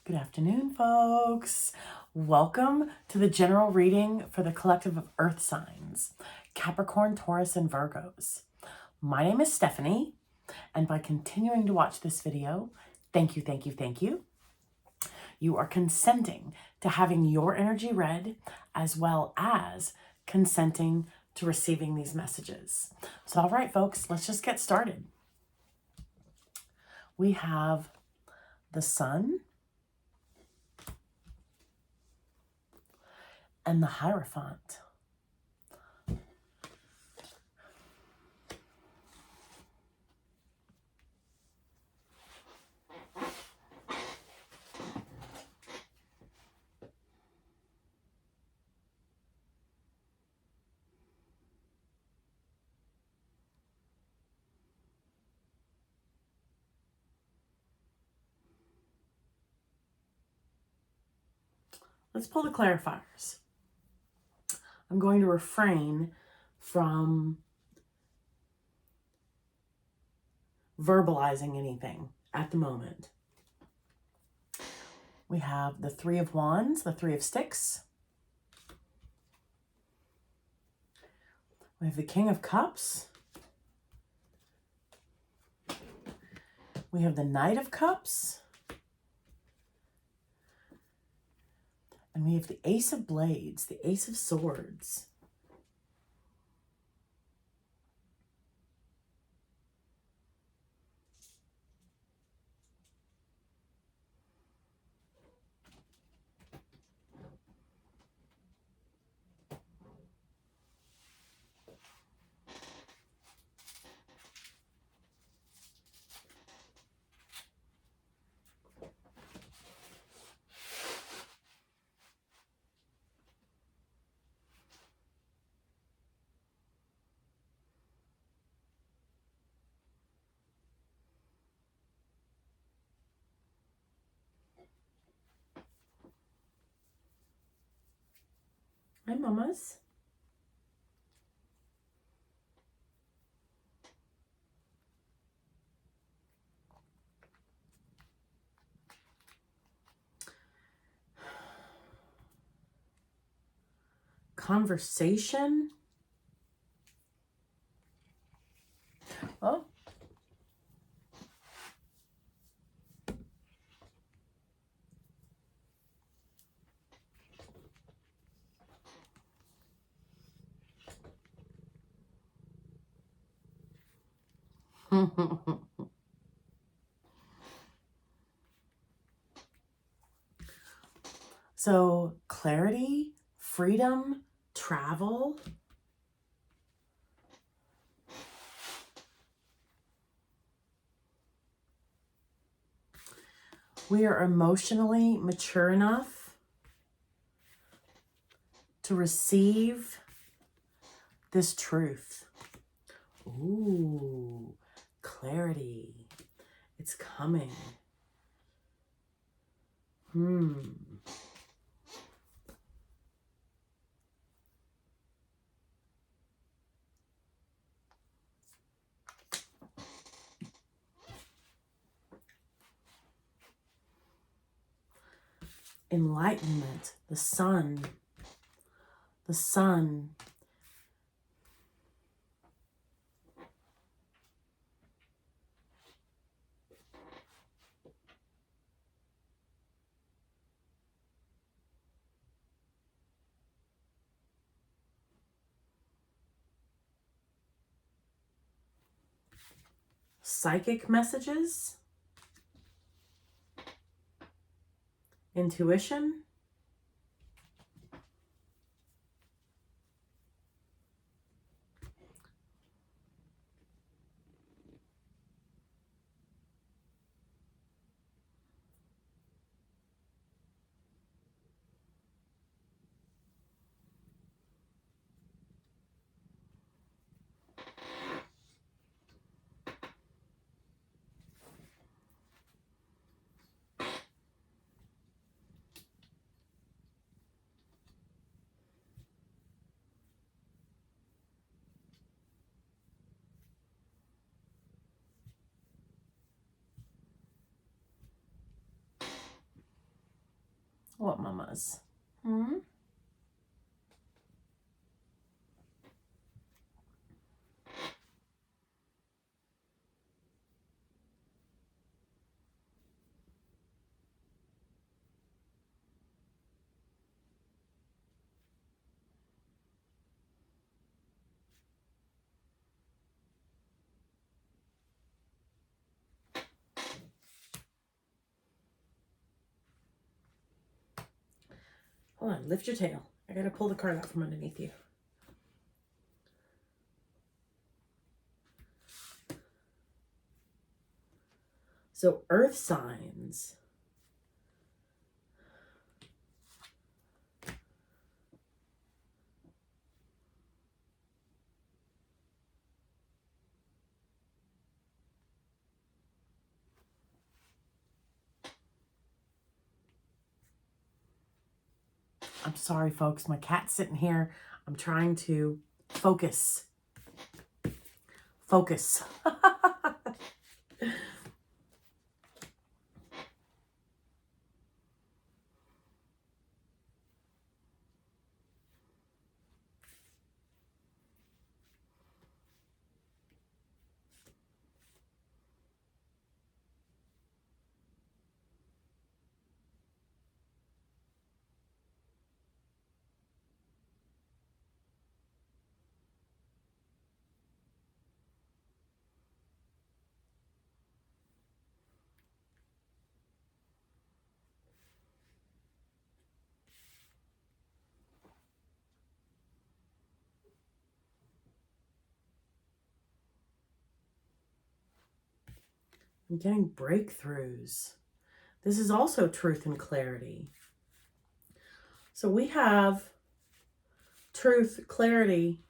Good afternoon, folks. Welcome to the general reading for the collective of Earth signs, Capricorn, Taurus, and Virgos. My name is Stephanie, and by continuing to watch this video, thank you. You are consenting to having your energy read, as well as consenting to receiving these messages. So, all right, folks, let's just get started. We have the Sun and the Hierophant. Let's pull the clarifiers. I'm going to refrain from verbalizing anything at the moment. We have the Three of Wands, the Three of Sticks. We have the King of Cups. We have the Knight of Cups. And we have the Ace of Blades, the Ace of Swords. Hi, mamas. Conversation. Oh. So, clarity, freedom, travel. We are emotionally mature enough to receive this truth. Ooh, clarity. It's coming. Enlightenment, the sun. The sun. Psychic messages. Intuition. What, mamas? Hmm? Hold on, lift your tail. I gotta pull the card out from underneath you. So, earth signs. I'm sorry, folks. My cat's sitting here. I'm trying to focus. Focus. I'm getting breakthroughs. This is also truth and clarity. So we have truth, clarity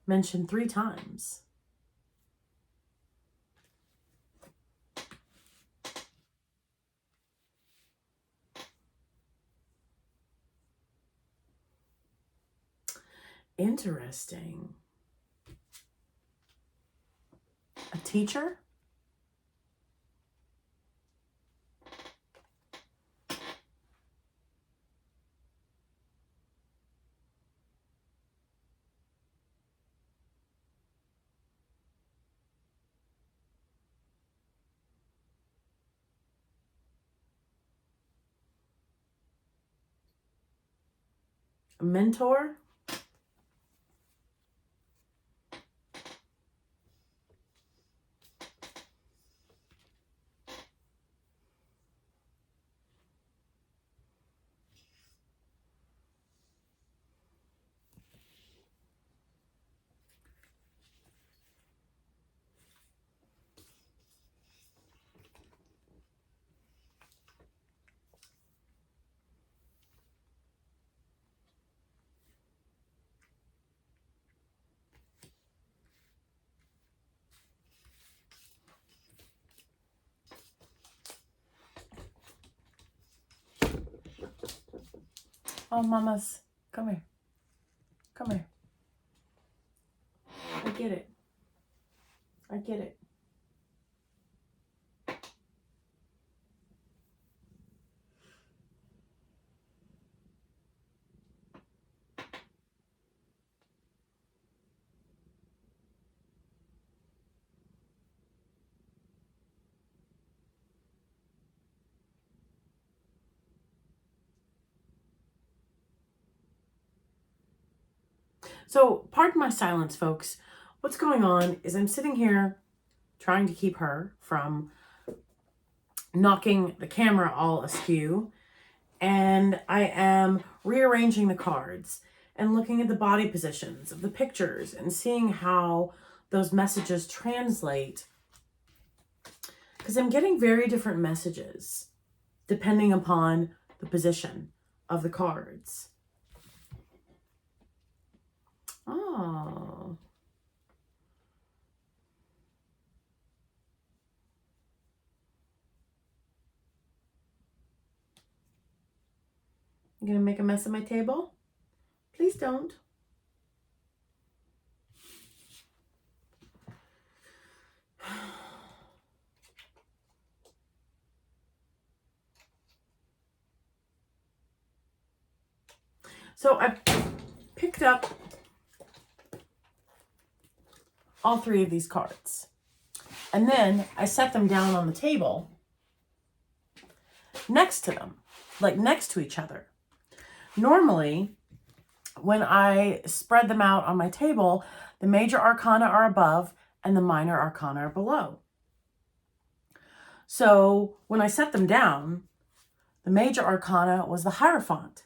mentioned 3 times. Interesting. A teacher? A mentor? Oh, mamas, come here. Come here. I get it. I get it. So, pardon my silence, folks. What's going on is I'm sitting here trying to keep her from knocking the camera all askew, and I am rearranging the cards and looking at the body positions of the pictures and seeing how those messages translate, because I'm getting very different messages depending upon the position of the cards. Oh. You gonna make a mess of my table? Please don't. So I picked up all 3 of these cards. And then I set them down on the table next to them, like next to each other. Normally, when I spread them out on my table, the major arcana are above and the minor arcana are below. So when I set them down, the major arcana was the Hierophant.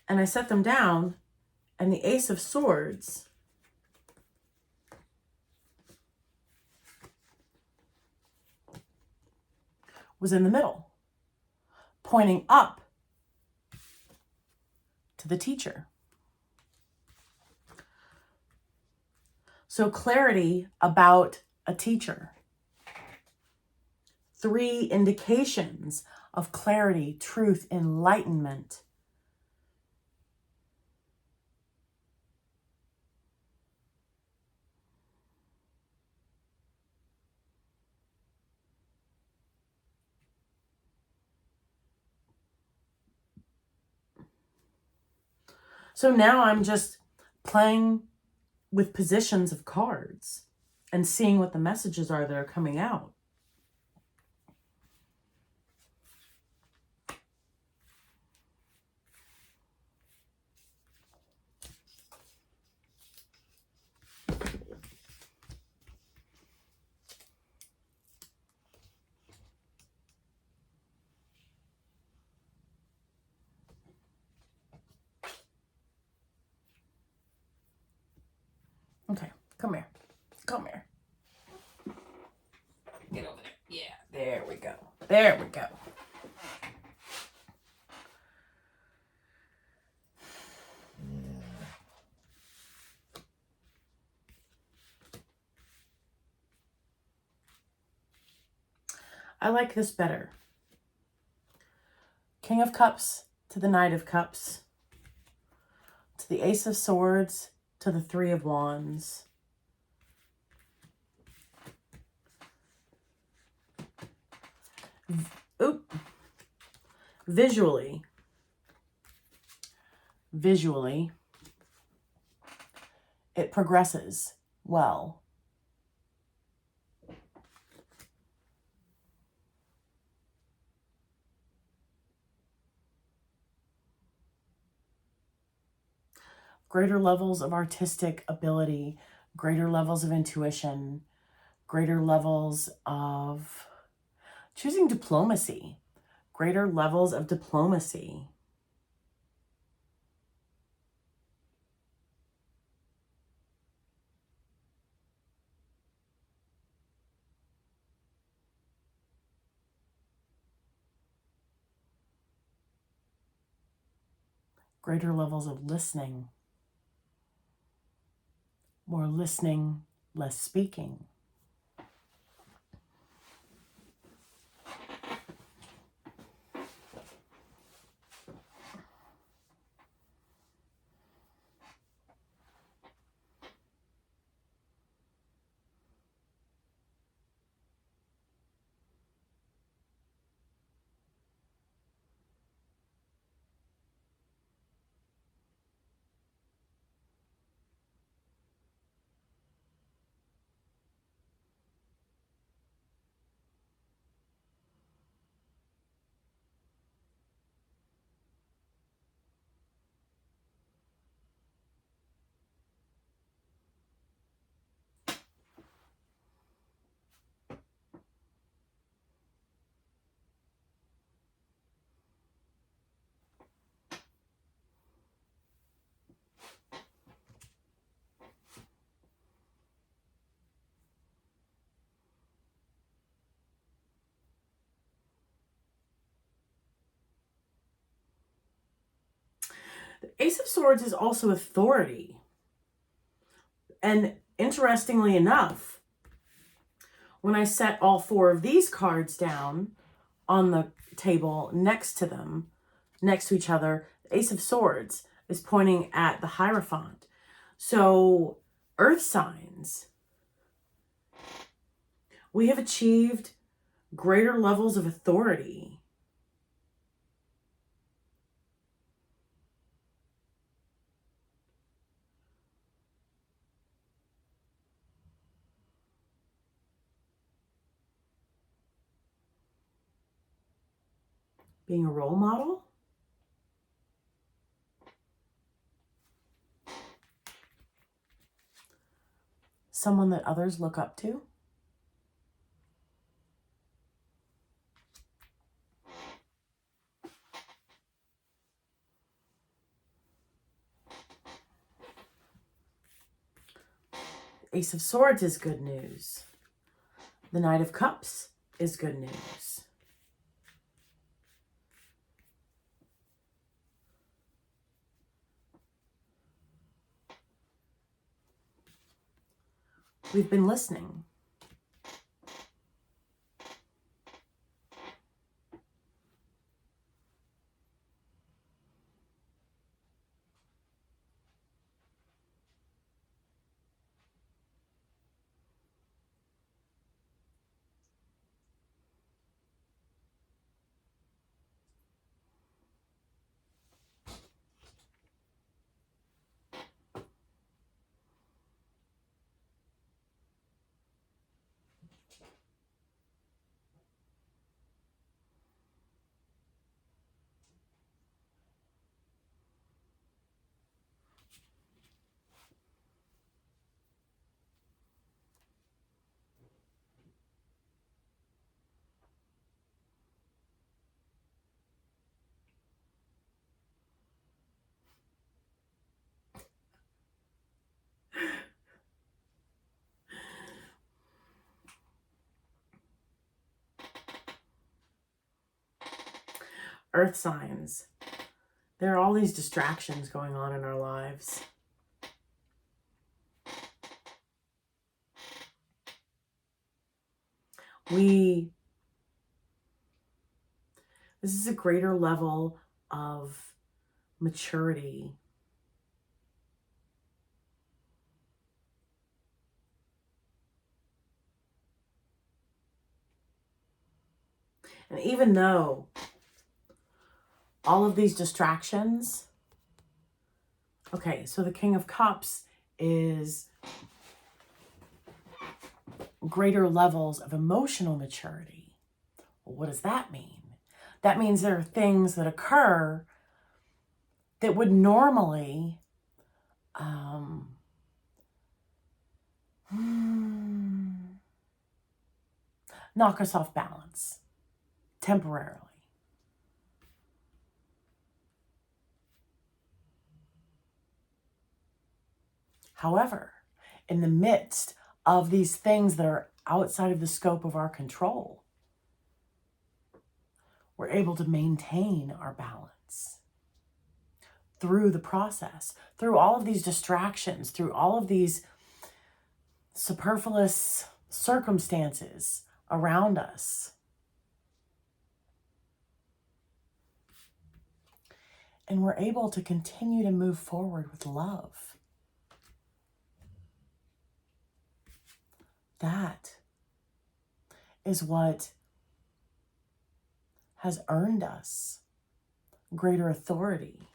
And I set them down, and the Ace of Swords was in the middle, pointing up to the teacher. So clarity about a teacher. 3 indications of clarity, truth, enlightenment. So now I'm just playing with positions of cards and seeing what the messages are that are coming out. Okay, come here. Come here. Get over there. Yeah, there we go. There we go. I like this better. King of Cups to the Knight of Cups, to the Ace of Swords, to the 3 of Wands. Visually, it progresses well. Greater levels of artistic ability, greater levels of intuition, greater levels of choosing diplomacy, greater levels of diplomacy. Greater levels of listening. More listening, less speaking. The Ace of Swords is also authority. And interestingly enough, when I set all 4 of these cards down on the table next to them, next to each other, the Ace of Swords is pointing at the Hierophant. So, earth signs, we have achieved greater levels of authority. being a role model, someone that others look up to. Ace of Swords is good news. The Knight of Cups is good news. We've been listening. Earth signs. There are all these distractions going on in our lives. This is a greater level of maturity. And even though all of these distractions, okay, so the King of Cups is greater levels of emotional maturity. Well, what does that mean? That means there are things that occur that would normally knock us off balance temporarily. However, in the midst of these things that are outside of the scope of our control, we're able to maintain our balance through the process, through all of these distractions, through all of these superfluous circumstances around us. And we're able to continue to move forward with love. That is what has earned us greater authority.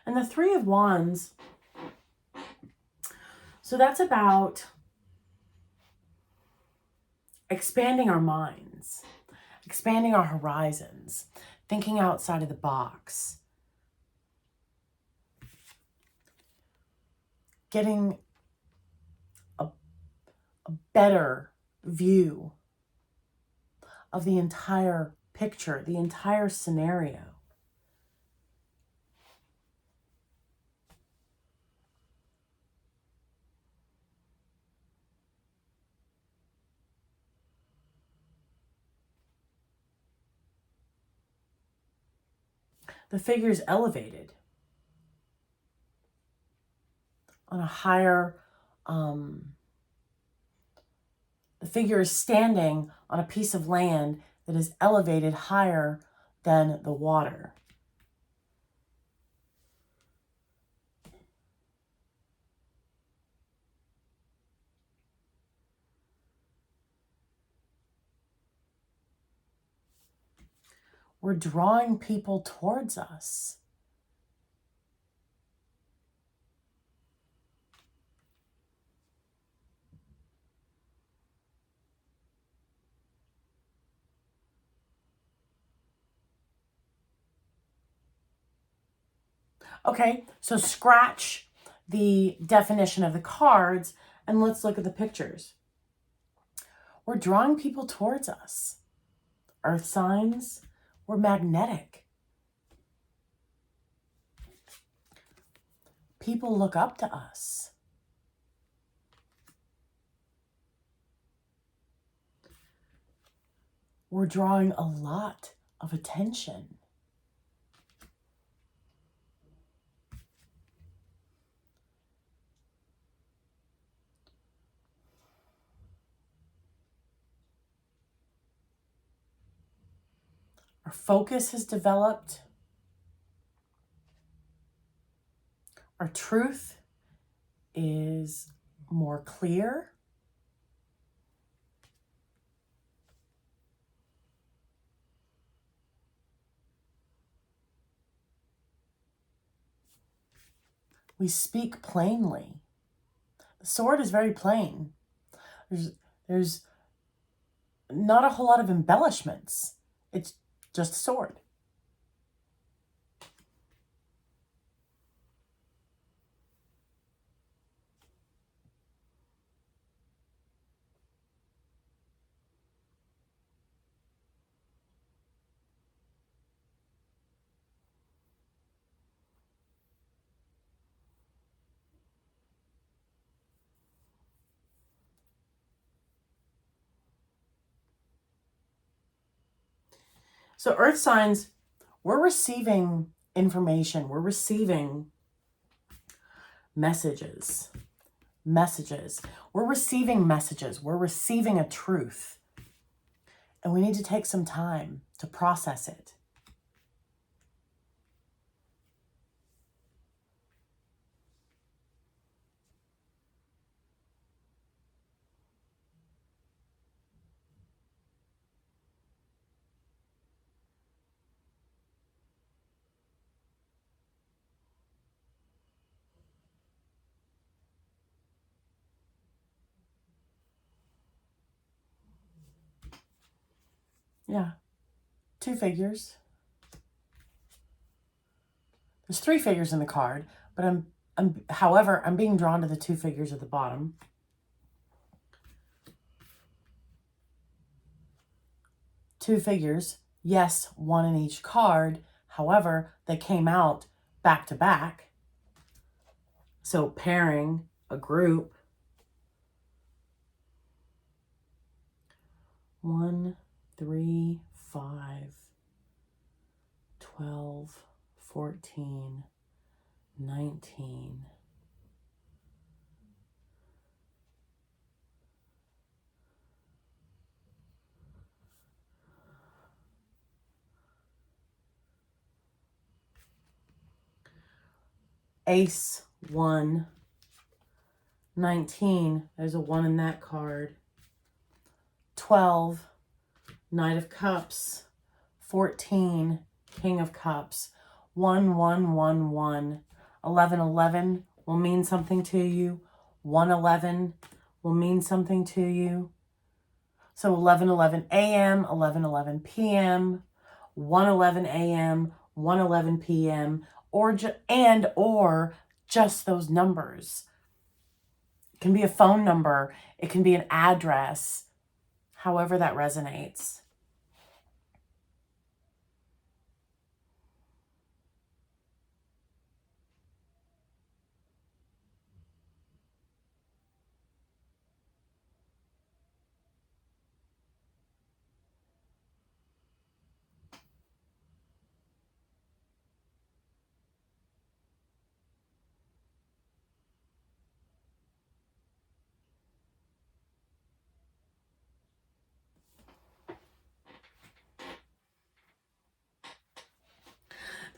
And the Three of Wands, so that's about expanding our minds, expanding our horizons, thinking outside of the box, getting a better view of the entire picture, the entire scenario. The figure's elevated on a higher, the The figure is standing on a piece of land that is elevated higher than the water. We're drawing people towards us. Okay, so scratch the definition of the cards and let's look at the pictures. We're drawing people towards us. Earth signs, we're magnetic. People look up to us. We're drawing a lot of attention. Our focus has developed. Our truth is more clear. We speak plainly. The sword is very plain. There's not a whole lot of embellishments. It's just a sword. So earth signs, we're receiving information. We're receiving messages. We're receiving messages. We're receiving a truth. And we need to take some time to process it. Yeah, 2 figures. There's 3 figures in the card, but however, I'm being drawn to the 2 figures at the bottom. Two figures, yes, 1 in each card. However, they came out back to back. So pairing a group. 1, 3, 5, 12, 14, 19. Ace, 1, 19. There's a 1 in that card. 12, Knight of Cups. 14, King of Cups. 1, 1, 1, 1. 11, 11 will mean something to you. 111 will mean something to you. So 11:11 a.m., 11:11 p.m., 1:11 a.m., 1:11 p.m., or just those numbers. It can be a phone number. It can be an address. However that resonates.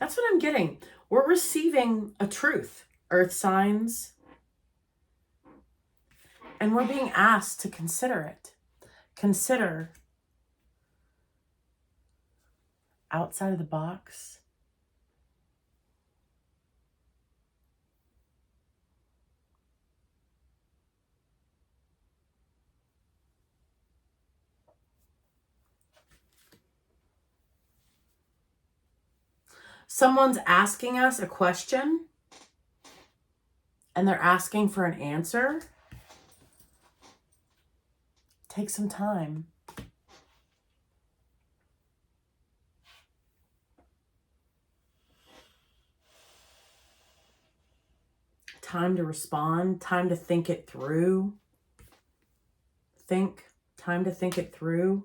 That's what I'm getting. We're receiving a truth, earth signs, and we're being asked to consider it. Consider outside of the box. Someone's asking us a question and they're asking for an answer. Take some time. Time to respond, time to think it through. Time to think it through.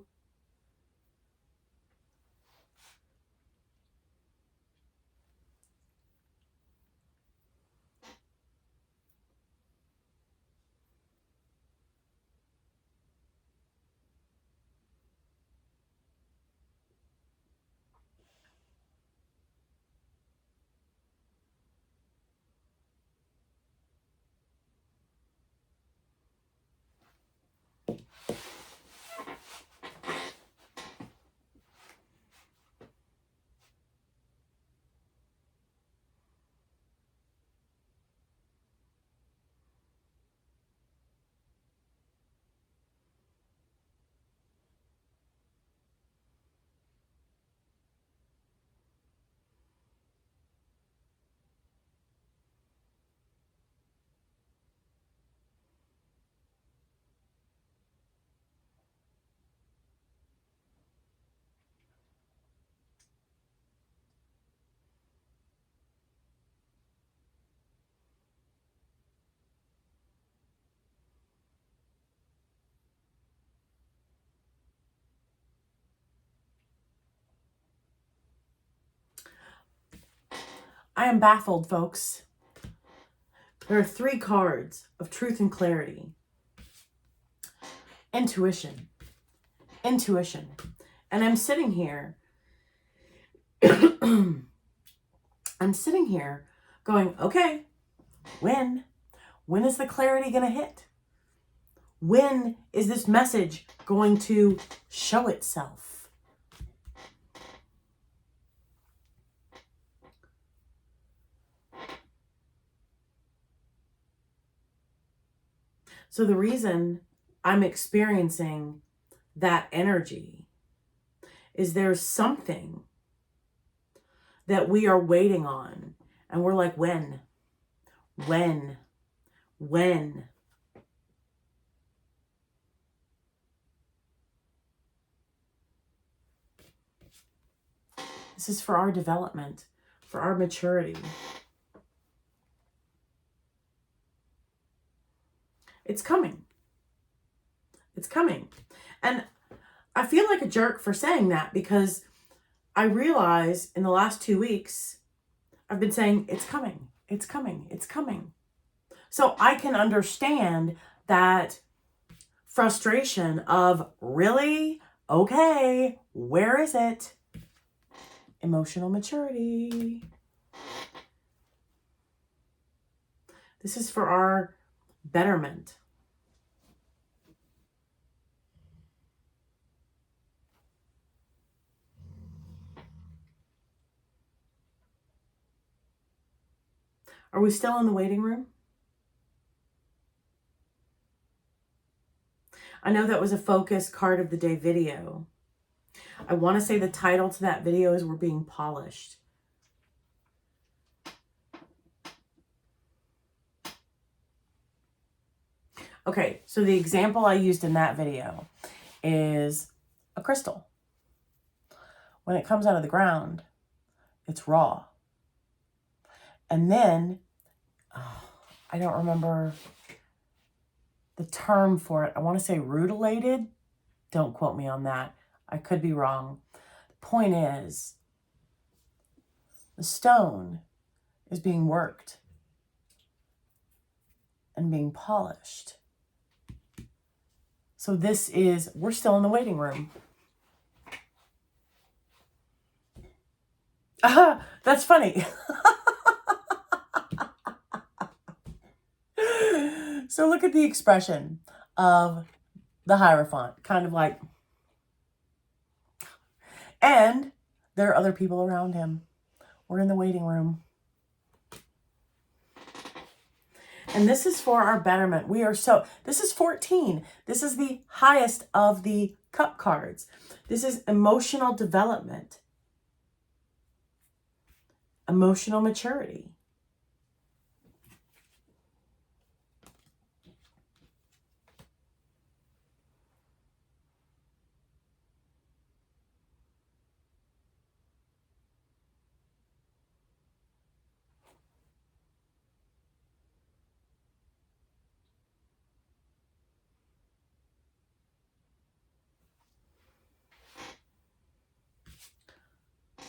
I am baffled, folks. There are 3 cards of truth and clarity. Intuition. Intuition. And I'm sitting here. I'm sitting here going, okay, when? When is the clarity going to hit? When is this message going to show itself? So the reason I'm experiencing that energy is there's something that we are waiting on. And we're like, when? When? When? This is for our development, for our maturity. It's coming. It's coming. And I feel like a jerk for saying that because I realize in the last 2 weeks, I've been saying, it's coming, it's coming, it's coming. So I can understand that frustration of, really? Okay, where is it? Emotional maturity. This is for our betterment. Are we still in the waiting room? I know that was a focus card of the day video. I want to say the title to that video is We're Being Polished. Okay, so the example I used in that video is a crystal. When it comes out of the ground, it's raw. And then, I don't remember the term for it. I want to say rutilated. Don't quote me on that. I could be wrong. The point is, the stone is being worked and being polished. So we're still in the waiting room. That's funny. So look at the expression of the Hierophant, kind of like, and there are other people around him. We're in the waiting room. And this is for our betterment. This is 14. This is the highest of the cup cards. This is emotional development, emotional maturity.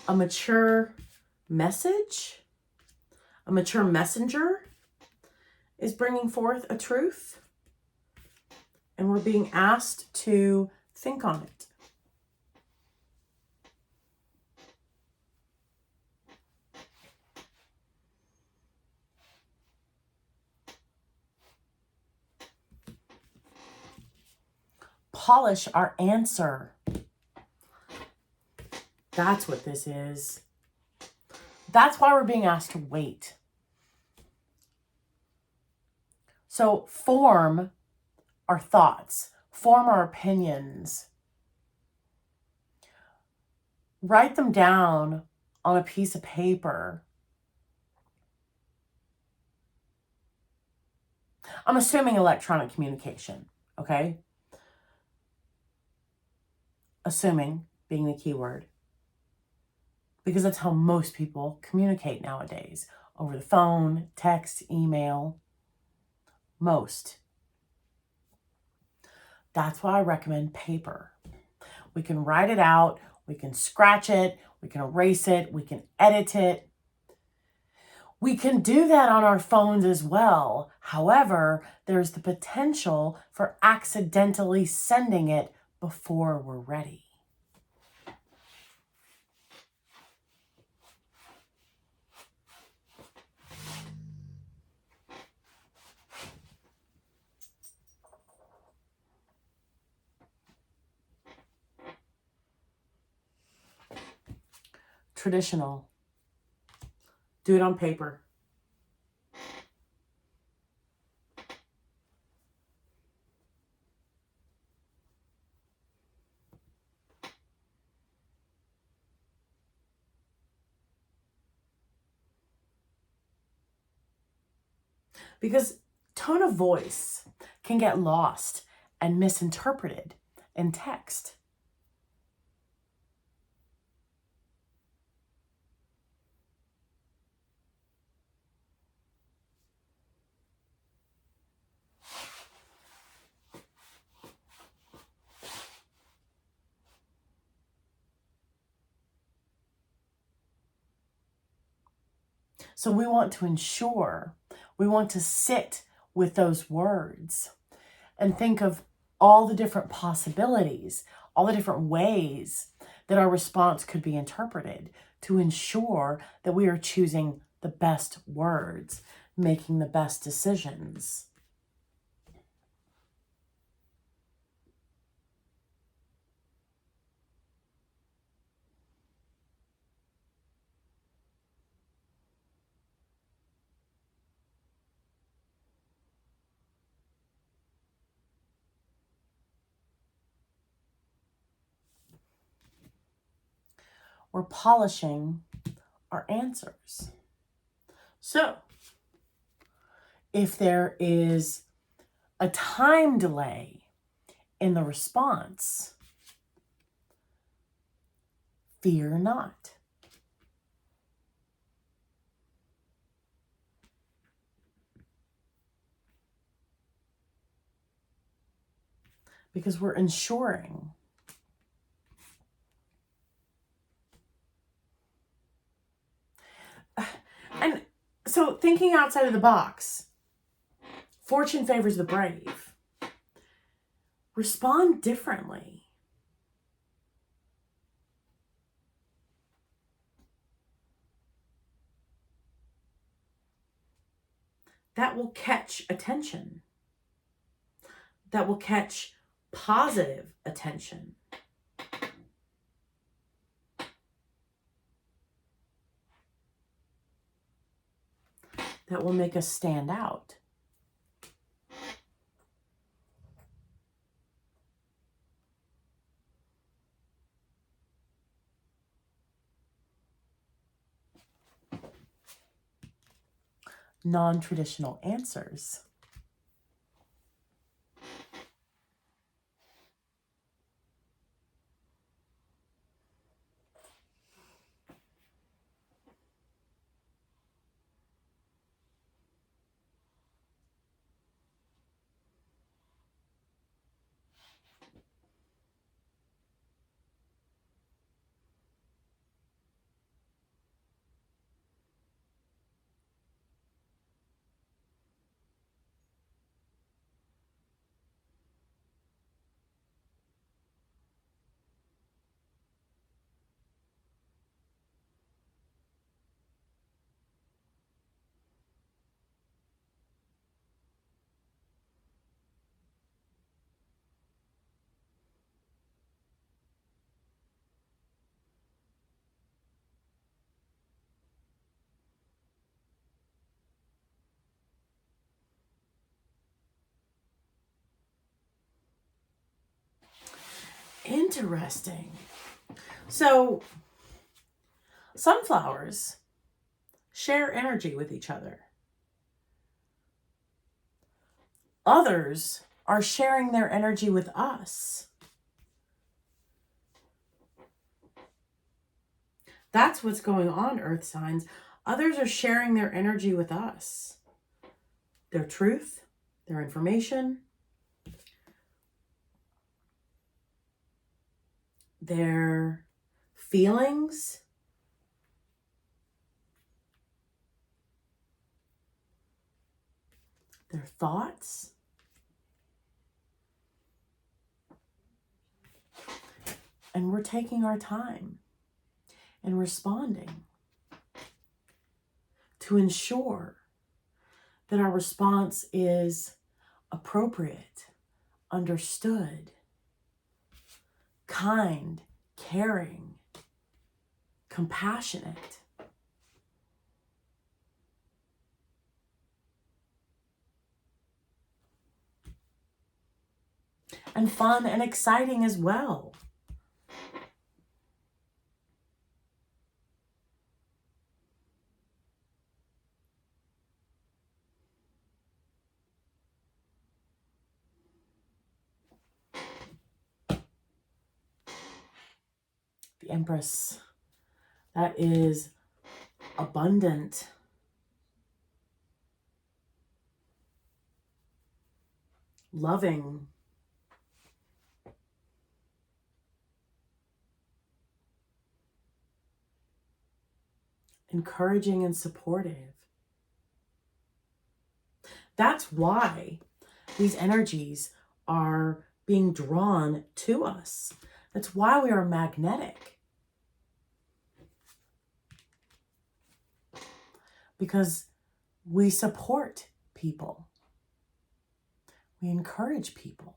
A mature message, a mature messenger is bringing forth a truth, and we're being asked to think on it. Polish our answer. That's what this is. That's why we're being asked to wait. So form our thoughts, form our opinions. Write them down on a piece of paper. I'm assuming electronic communication, okay? Assuming being the key word. Because that's how most people communicate nowadays. Over the phone, text, email. Most. That's why I recommend paper. We can write it out, we can scratch it, we can erase it, we can edit it. We can do that on our phones as well. However, there's the potential for accidentally sending it before we're ready. Traditional. Do it on paper. Because tone of voice can get lost and misinterpreted in text. So we want to sit with those words and think of all the different possibilities, all the different ways that our response could be interpreted to ensure that we are choosing the best words, making the best decisions. We're polishing our answers. So, if there is a time delay in the response, fear not. Because we're ensuring and so thinking outside of the box, fortune favors the brave. Respond differently. that will catch attention, that will catch positive attention. That will make us stand out. Non-traditional answers. Interesting. So, sunflowers share energy with each other. Others are sharing their energy with us. That's what's going on, earth signs. Others are sharing their energy with us. Their truth, their information, their feelings, their thoughts. And we're taking our time and responding to ensure that our response is appropriate, understood, kind, caring, compassionate. And fun and exciting as well. The Empress, that is abundant, loving, encouraging and supportive. That's why these energies are being drawn to us. That's why we are magnetic. Because we support people. We encourage people.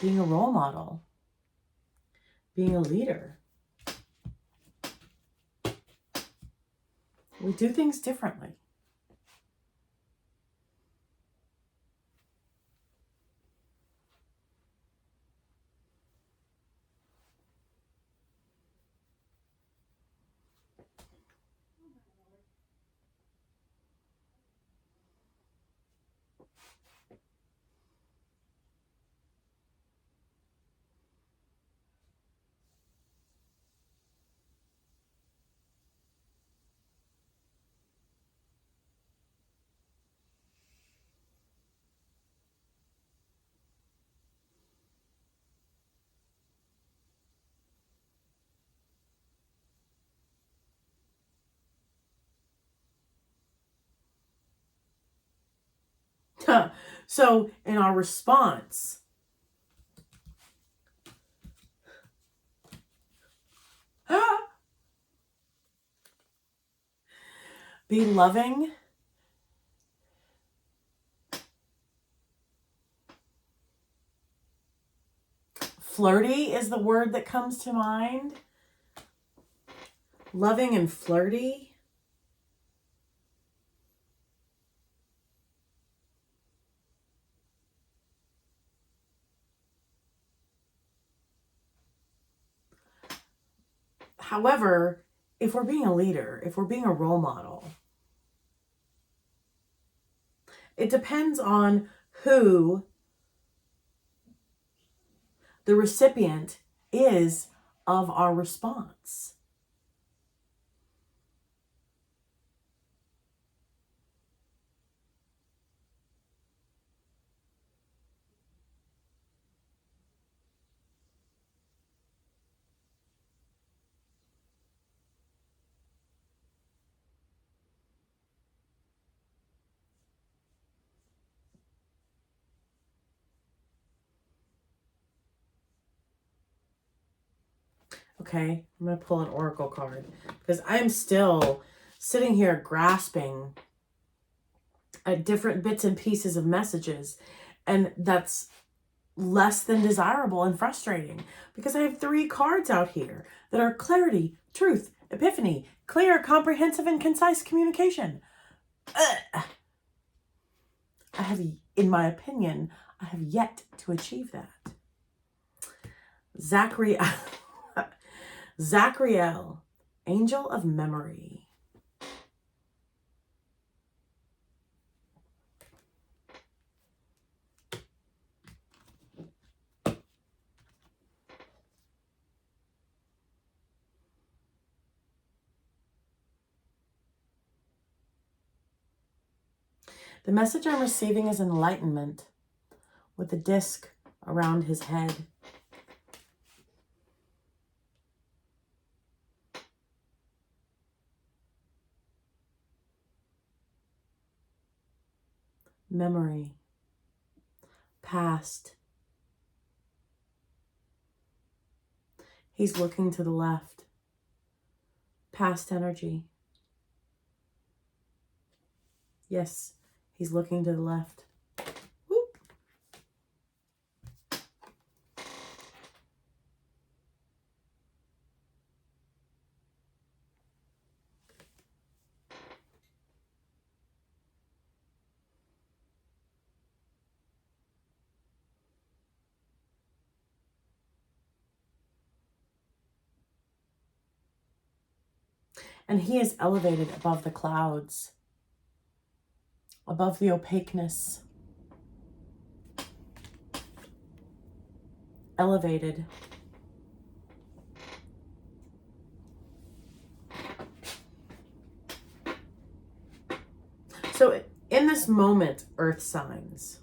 Being a role model. Being a leader. We do things differently. So in our response, be loving, flirty is the word that comes to mind. Loving and flirty. However, if we're being a leader, if we're being a role model, it depends on who the recipient is of our response. Okay, I'm going to pull an oracle card because I'm still sitting here grasping at different bits and pieces of messages, and that's less than desirable and frustrating because I have 3 cards out here that are clarity, truth, epiphany, clear, comprehensive, and concise communication. I have, in my opinion, I have yet to achieve that. Zachriel, Angel of Memory. The message I'm receiving is enlightenment with a disc around his head. Memory. Past. He's looking to the left. Past energy. Yes, he's looking to the left. Whoop. And he is elevated above the clouds, above the opaqueness. Elevated. So in this moment, earth signs.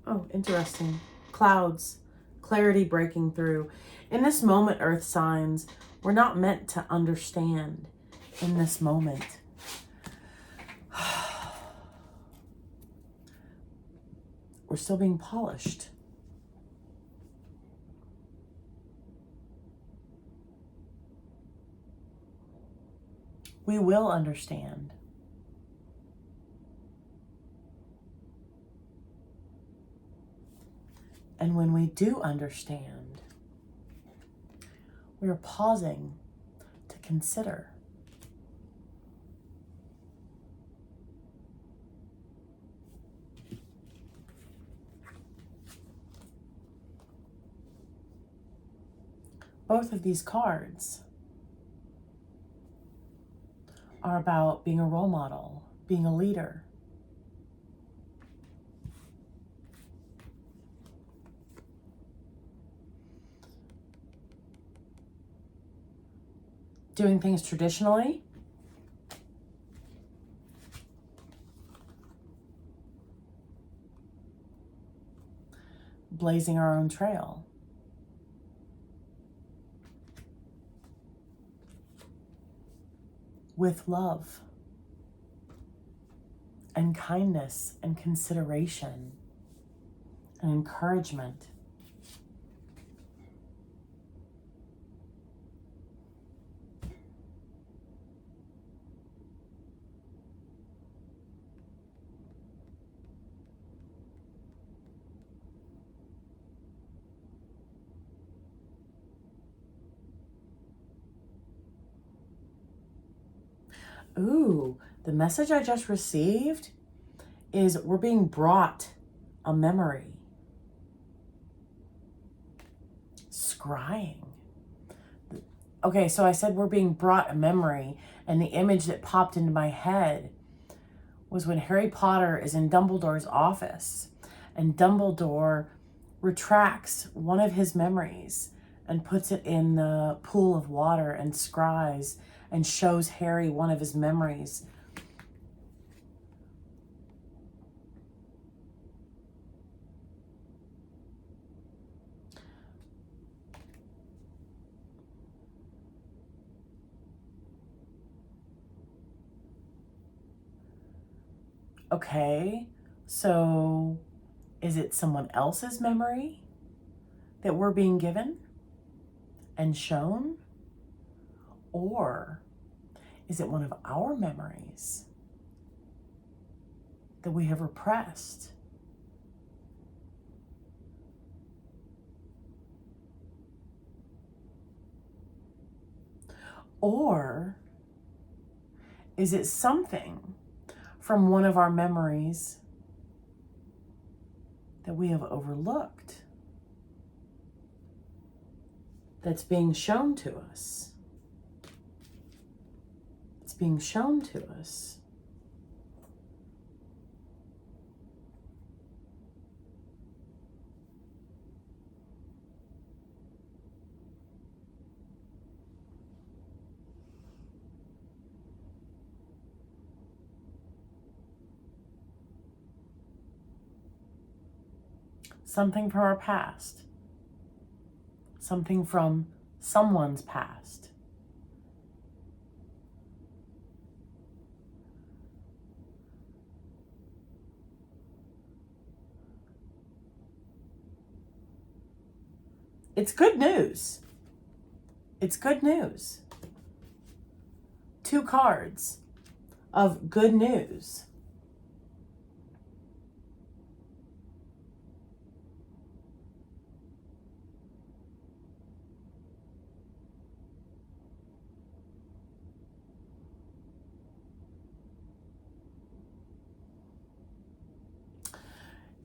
Oh, interesting. Clouds, clarity breaking through. In this moment, earth signs, we're not meant to understand in this moment. We're still being polished. We will understand. And when we do understand, we are pausing to consider. Both of these cards are about being a role model, being a leader. Doing things traditionally. Blazing our own trail. With love. and kindness and consideration and encouragement. Ooh, the message I just received is we're being brought a memory. Scrying. Okay, so I said we're being brought a memory, and the image that popped into my head was when Harry Potter is in Dumbledore's office, and Dumbledore retracts one of his memories and puts it in the pool of water and scries and shows Harry one of his memories. Okay, so is it someone else's memory that we're being given and shown? Or is it one of our memories that we have repressed? Or is it something from one of our memories that we have overlooked that's being shown to us? It's being shown to us. Something from our past. Something from someone's past. It's good news. It's good news. 2 cards of good news.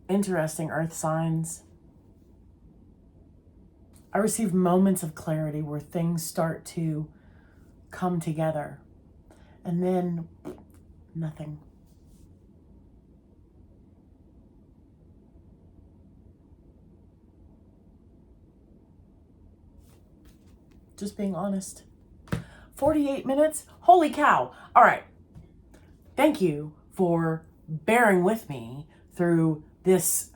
Interesting, earth signs. I receive moments of clarity where things start to come together, and then nothing. Just being honest. 48 minutes? Holy cow. All right. Thank you for bearing with me through this,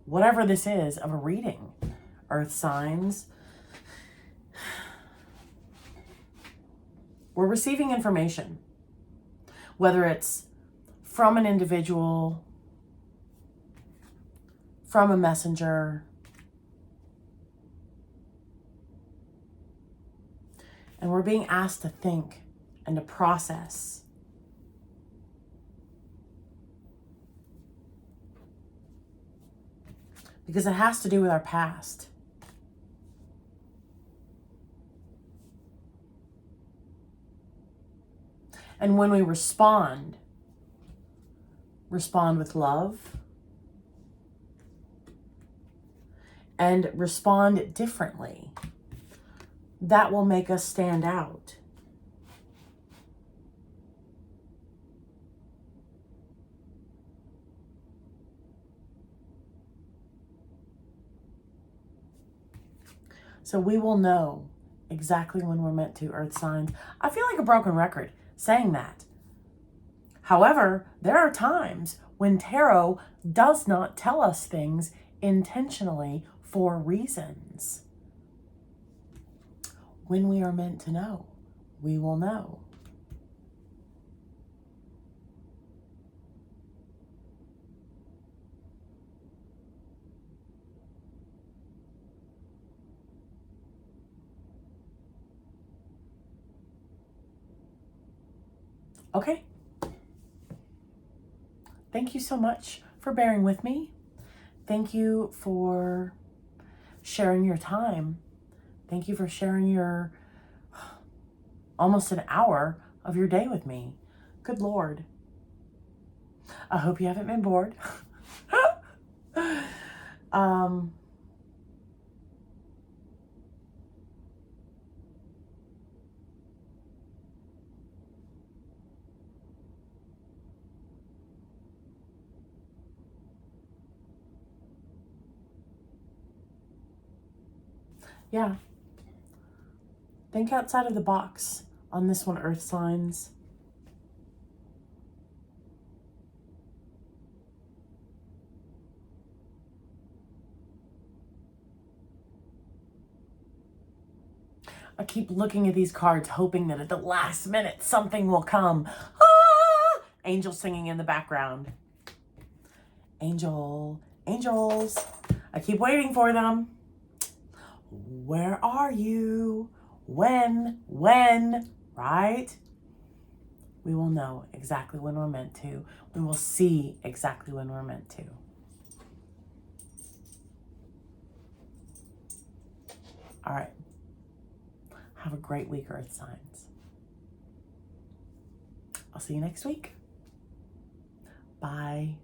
whatever this is, of a reading. Earth signs. We're receiving information, whether it's from an individual, from a messenger, and we're being asked to think and to process. Because it has to do with our past. And when we respond with love and respond differently, that will make us stand out. So we will know exactly when we're meant to, earth signs. I feel like a broken record saying that. However, there are times when tarot does not tell us things intentionally for reasons. When we are meant to know, we will know. Okay. Thank you so much for bearing with me. Thank you for sharing your time. Thank you for sharing your almost an hour of your day with me. Good Lord. I hope you haven't been bored. Yeah. Think outside of the box on this one, Earth signs. I keep looking at these cards, hoping that at the last minute something will come. Ah! Angels singing in the background. Angels. I keep waiting for them. Where are you? When, right? We will know exactly when we're meant to. We will see exactly when we're meant to. All right. Have a great week, Earth signs. I'll see you next week. Bye.